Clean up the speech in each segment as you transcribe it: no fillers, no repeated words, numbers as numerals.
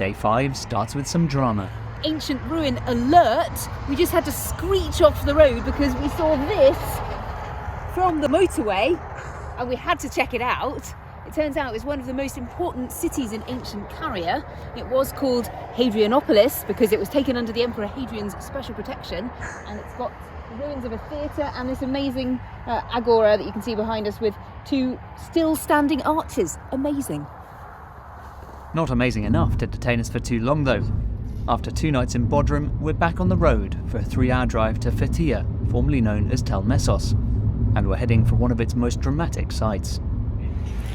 Day 5 starts with some drama. Ancient ruin alert! We just had to screech off the road because we saw this from the motorway and we had to check it out. It turns out it's one of the most important cities in ancient Caria. It was called Hadrianopolis because it was taken under the Emperor Hadrian's special protection, and it's got the ruins of a theatre and this amazing agora that you can see behind us with 2 still standing arches. Amazing. Not amazing enough to detain us for too long though. After 2 nights in Bodrum, we're back on the road for a 3-hour drive to Fethiye, formerly known as Telmessos, and we're heading for one of its most dramatic sites.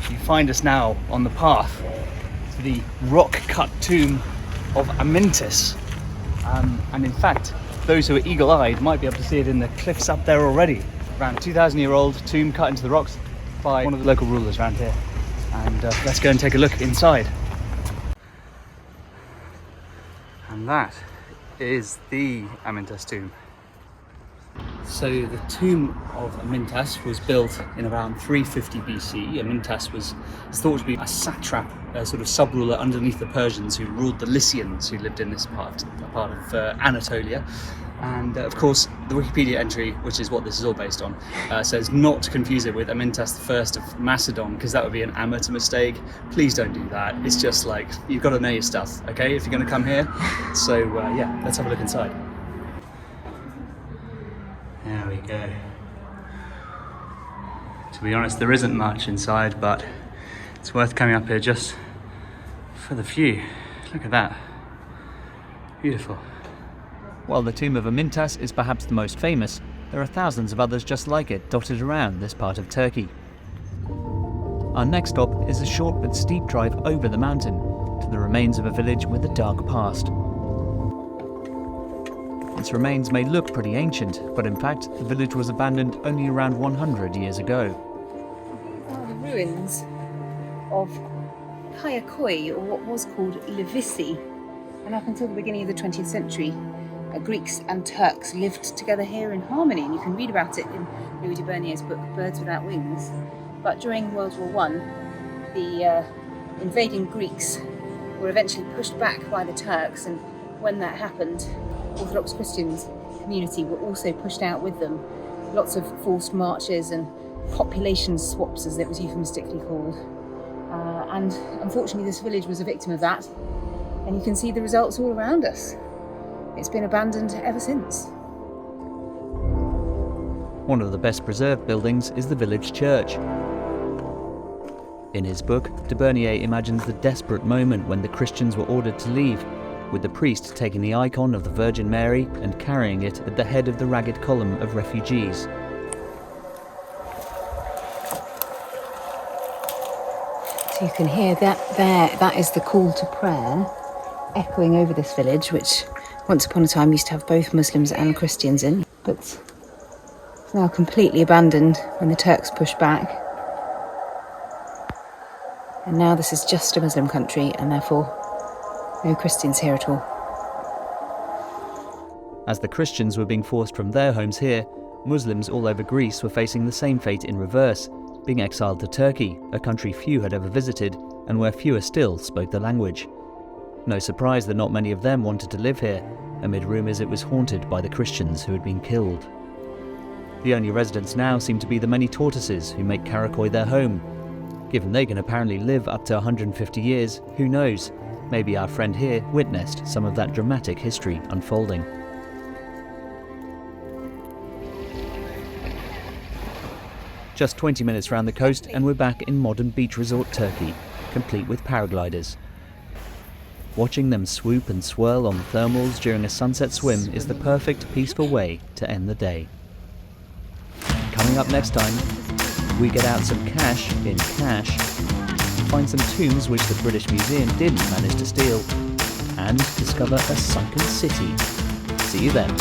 You find us now on the path to the rock-cut tomb of Amyntas. And in fact, those who are eagle-eyed might be able to see it in the cliffs up there already. Around 2,000-year-old tomb cut into the rocks by one of the local rulers around here. And let's go and take a look inside. And that is the Amyntas tomb. So the tomb of Amyntas was built in around 350 BC. Amyntas was thought to be a satrap, a sort of sub-ruler underneath the Persians who ruled the Lycians, who lived in this part of Anatolia. And of course, the Wikipedia entry, which is what this is all based on, says not to confuse it with Amyntas I of Macedon, because that would be an amateur mistake. Please don't do that. It's just like, you've got to know your stuff, okay, if you're going to come here. So yeah, let's have a look inside. There we go. To be honest, there isn't much inside, but it's worth coming up here just for the view. Look at that. Beautiful. While the tomb of Amyntas is perhaps the most famous, there are thousands of others just like it dotted around this part of Turkey. Our next stop is a short but steep drive over the mountain to the remains of a village with a dark past. Its remains may look pretty ancient, but in fact the village was abandoned only around 100 years ago. These are the ruins of Kayakoy, or what was called Leivissi, and up until the beginning of the 20th century Greeks and Turks lived together here in harmony, and you can read about it in Louis de Bernières' book Birds Without Wings. But during World War I, the invading Greeks were eventually pushed back by the Turks, and when that happened, Orthodox Christians community were also pushed out with them. Lots of forced marches and population swaps, as it was euphemistically called. And unfortunately this village was a victim of that, and you can see the results all around us. It's been abandoned ever since. One of the best preserved buildings is the village church. In his book, de Bernières imagines the desperate moment when the Christians were ordered to leave, with the priest taking the icon of the Virgin Mary and carrying it at the head of the ragged column of refugees. So you can hear that there, that is the call to prayer echoing over this village, which once upon a time used to have both Muslims and Christians in, but it's now completely abandoned when the Turks pushed back. And now this is just a Muslim country, and therefore no Christians here at all. As the Christians were being forced from their homes here, Muslims all over Greece were facing the same fate in reverse, being exiled to Turkey, a country few had ever visited, and where fewer still spoke the language. No surprise that not many of them wanted to live here, amid rumours it was haunted by the Christians who had been killed. The only residents now seem to be the many tortoises who make Kayakoy their home. Given they can apparently live up to 150 years, who knows? Maybe our friend here witnessed some of that dramatic history unfolding. Just 20 minutes round the coast and we're back in modern beach resort Turkey, complete with paragliders. Watching them swoop and swirl on the thermals during a sunset swim is the perfect, peaceful way to end the day. Coming up next time, we get out some cash in cash, find some tombs which the British Museum didn't manage to steal, and discover a sunken city. See you then.